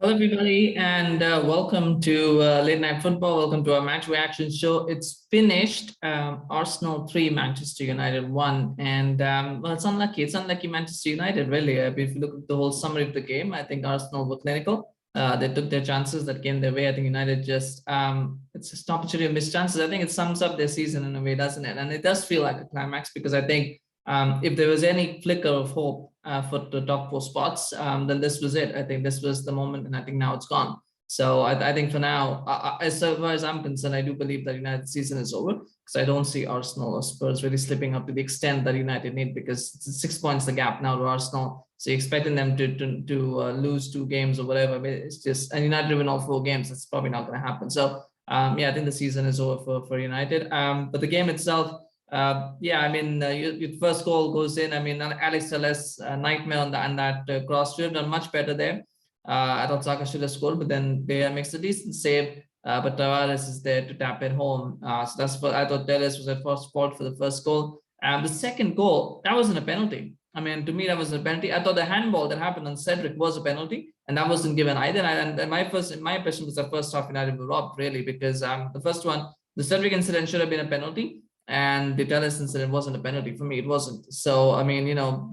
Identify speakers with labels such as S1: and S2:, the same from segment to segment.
S1: Hello, everybody, and welcome to Late Night Football. Welcome to our match reaction show. It's finished. Arsenal 3, Manchester United 1. And well, it's unlucky. It's unlucky Manchester United, really. If you look at the whole summary of the game, I think Arsenal were clinical. They took their chances that came their way. I think United it's just an opportunity of missed chances. I think it sums up their season in a way, doesn't it? And it does feel like a climax because I think if there was any flicker of hope for the top 4 spots, then this was it. I think this was the moment, and I think now it's gone. So I think for now, as far as I'm concerned, I do believe that United season is over because I don't see Arsenal or Spurs really slipping up to the extent that United need, because it's 6 points the gap now to Arsenal. So you're expecting them to lose 2 games or whatever. I mean, it's just, and United win all 4 games. That's probably not going to happen. So yeah, I think the season is over for United. But the game itself. Yeah, I mean, your first goal goes in. I mean, Alex Telles nightmare on that cross. Should have done much better there. I thought Saka should have scored, but then they makes a decent save. But Tavares is there to tap it home. So that's what I thought. Telles was at first fault for the first goal. The second goal, that wasn't a penalty. I mean, to me, that was a penalty. I thought the handball that happened on Cedric was a penalty, and that wasn't given either. And my impression was the first half United were robbed, really, because the first one, the Cedric incident should have been a penalty. And the Dalot incident wasn't a penalty. For me, it wasn't. So I mean,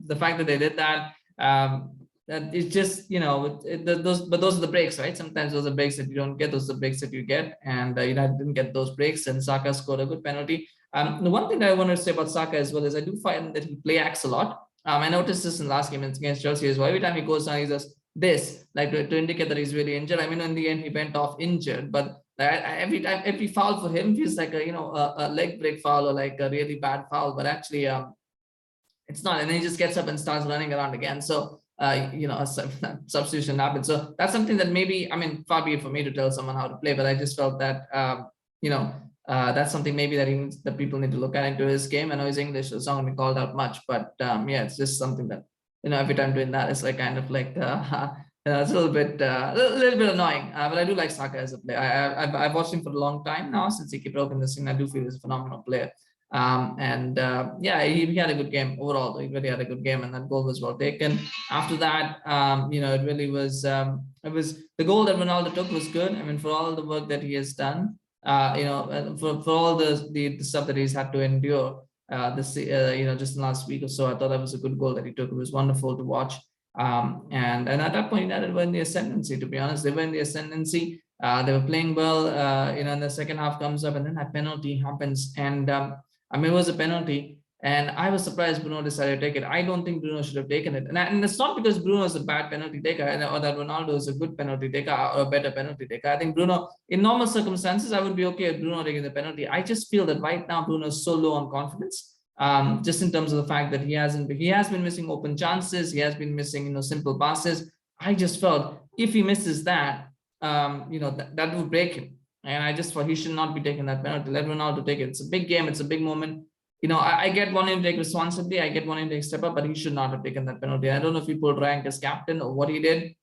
S1: the fact that they did that, that it's just, those are the breaks, right? Sometimes those are breaks that you don't get, those are the breaks that you get, and United didn't get those breaks, and Saka scored a good penalty. The one thing that I want to say about Saka as well is I do find that he play acts a lot. I noticed this in last game against Chelsea as well. Every time he goes down, he does this, like to indicate that he's really injured. I mean, in the end, he went off injured, but every foul for him feels like a leg break foul or like a really bad foul, but actually it's not. And then he just gets up and starts running around again. So a substitution happens. So that's something that maybe, I mean, far be it for me to tell someone how to play, but I just felt that that's something maybe that people need to look at into his game. I know he's English, so it's not going to be called out much, but yeah, it's just something that every time doing that, it's like kind of like it's a little bit annoying, but I do like Saka as a player. I've watched him for a long time now since he broke in this thing. I do feel he's a phenomenal player, yeah, he had a good game overall. He really had a good game, and that goal was well taken. After that, it really was. It was the goal that Ronaldo took was good. I mean, for all the work that he has done, for all the stuff that he's had to endure. Just in the last week or so, I thought that was a good goal that he took. It was wonderful to watch. And at that point, United were in the ascendancy. To be honest, they were in the ascendancy. They were playing well. And the second half comes up, and then that penalty happens. And I mean, it was a penalty, and I was surprised Bruno decided to take it. I don't think Bruno should have taken it, and it's not because Bruno is a bad penalty taker or that Ronaldo is a good penalty taker or a better penalty taker. I think Bruno, in normal circumstances, I would be okay with Bruno taking the penalty. I just feel that right now Bruno is so low on confidence. Just in terms of the fact that he has been missing open chances, he has been missing simple passes. I just felt if he misses that, that would break him, and I just thought he should not be taking that penalty. Let Ronaldo take it. It's a big game, it's a big moment. I get wanting him to take responsibility, I get wanting him to take step up, but he should not have taken that penalty. I don't know if he pulled rank as captain or what he did,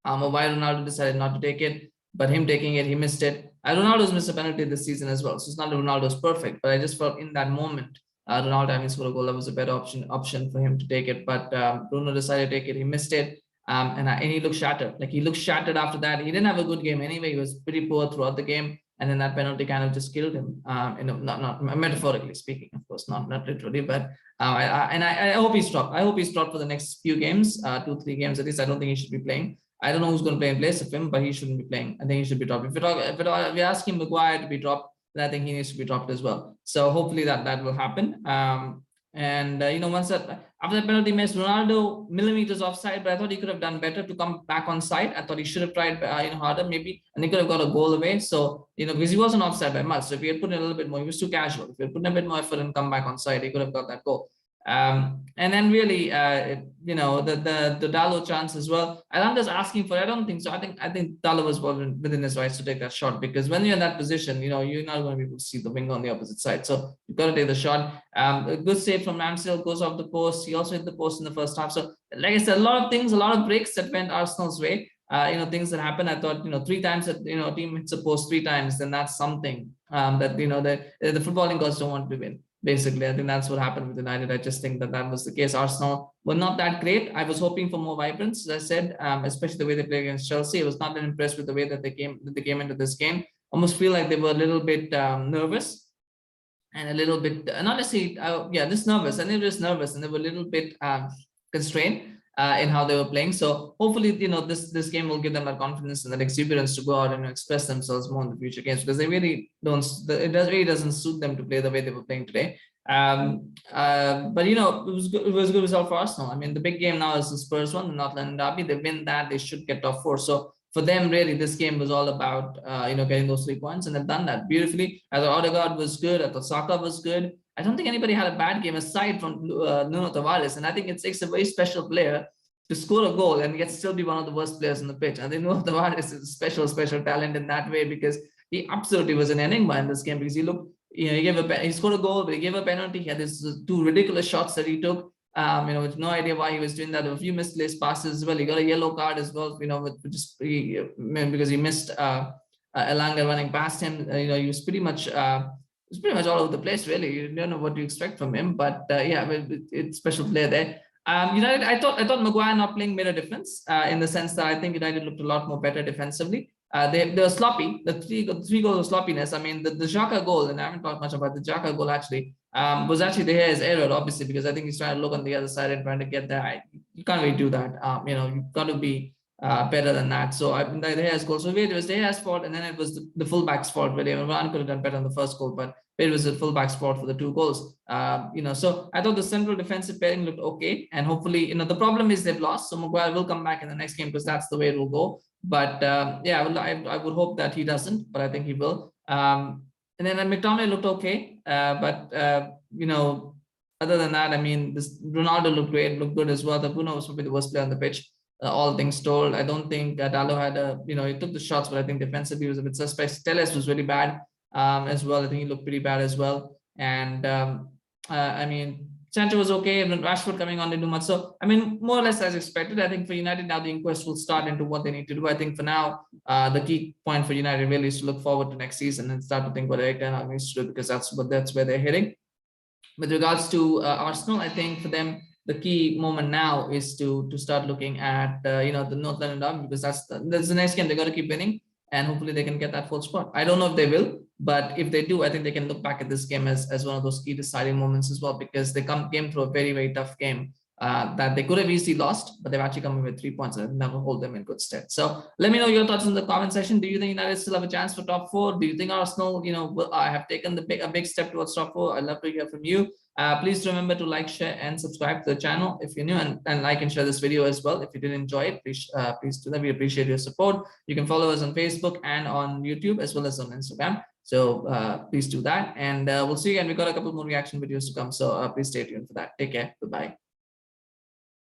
S1: or why Ronaldo decided not to take it, but him taking it, he missed it. Ronaldo's missed a penalty this season as well, so it's not that Ronaldo's perfect, but I just felt in that moment, Ronaldo having scored a goal, that was a better option for him to take it. But Bruno decided to take it. He missed it, and he looked shattered. Like, he looked shattered after that. He didn't have a good game anyway. He was pretty poor throughout the game, and then that penalty kind of just killed him. Not metaphorically speaking, of course, not literally. But I hope he's dropped. I hope he's dropped for the next few games, 2-3 games at least. I don't think he should be playing. I don't know who's going to play in place of him, but he shouldn't be playing. I think he should be dropped. If we ask him Maguire to be dropped, then I think he needs to be dropped as well. So hopefully that will happen. Once after the penalty miss, Ronaldo millimeters offside, but I thought he could have done better to come back on side. I thought he should have tried harder maybe, and he could have got a goal away. So because he wasn't offside by much. So if he had put in a little bit more, he was too casual. If he had put in a bit more effort and come back on side, he could have got that goal. And then really, the Dalot chance as well. Elanga's asking for it. I don't think so. I think Dalot was within his rights to take that shot, because when you're in that position, you're not going to be able to see the winger on the opposite side. So you've got to take the shot. A good save from Ramsdale, goes off the post. He also hit the post in the first half. So like I said, a lot of breaks that went Arsenal's way. Things that happen. I thought 3 times that a team hits a post 3 times, then that's something that the footballing gods don't want to win. Basically, I think that's what happened with United. I just think that was the case. Arsenal were not that great. I was hoping for more vibrance, as I said, especially the way they played against Chelsea. I was not that impressed with the way that they came into this game. Almost feel like they were a little bit nervous and a little bit not necessarily just nervous, and they were just nervous, and they were a little bit constrained in how they were playing. So hopefully, this game will give them that confidence and that exuberance to go out and express themselves more in the future games, because they really don't. Really doesn't suit them to play the way they were playing today. But it was good. It was a good result for Arsenal. I mean, the big game now is the Spurs one, the North London derby. They win that, they should get top four. So for them, really, this game was all about getting those 3 points, and they've done that beautifully. I thought Odegaard was good. I thought Saka was good. I don't think anybody had a bad game aside from Nuno Tavares, and I think it takes a very special player to score a goal and yet still be one of the worst players on the pitch. I think Nuno Tavares is a special talent in that way, because he absolutely was an enigma in this game, because he scored a goal, but he gave a penalty. He had these 2 ridiculous shots that he took. With no idea why he was doing that. There were a few misplaced passes as well. He got a yellow card as well, because he missed Elanga running past him. He was pretty much all over the place, really. You don't know what to expect from him, but it's special player there. United, I thought Maguire not playing made a difference in the sense that I think United looked a lot more better defensively. They were sloppy. The three goals of sloppiness. I mean, the Xhaka goal, and I haven't talked much about the Xhaka goal actually, was actually De Gea's error, obviously, because I think he's trying to look on the other side and trying to get there. You can't really do that. You've got to be better than that. So I think De Gea's goal. So it was De Gea's fault, and then it was the fullback's fault. Really, Varane could have done better on the first goal, but it was the fullback's fault for the 2 goals. So I thought the central defensive pairing looked okay, and hopefully, the problem is they've lost. So Maguire will come back in the next game, because that's the way it will go. But I would hope that he doesn't, but I think he will. And then McTominay looked okay, but other than that, I mean, this Ronaldo looked good as well. The Bruno was probably the worst player on the pitch. All things told, I don't think Dalot had he took the shots, but I think defensively he was a bit suspect. Telles was really bad as well. I think he looked pretty bad as well. And I mean, Sancho was okay, and Rashford coming on didn't do much. So, I mean, more or less as expected. I think for United now, the inquest will start into what they need to do. I think for now, the key point for United really is to look forward to next season and start to think what Arteta needs to do, because that's where they're heading. With regards to Arsenal, I think for them, the key moment now is to start looking at the North London derby, because that's the next game. They got to keep winning, and hopefully they can get that 4th spot. I don't know if they will, but if they do, I think they can look back at this game as one of those key deciding moments as well, because they came through a very, very tough game that they could have easily lost, but they've actually come in with 3 points and never hold them in good stead. So let me know your thoughts in the comment section. Do you think United still have a chance for top 4? Do you think Arsenal, will have taken a big step towards top 4? I'd love to hear from you. Please remember to like, share, and subscribe to the channel if you're new, and like and share this video as well. If you did enjoy it, please do that. We appreciate your support. You can follow us on Facebook and on YouTube, as well as on Instagram. So please do that, and we'll see you again. We've got a couple more reaction videos to come, so please stay tuned for that. Take care. Bye-bye.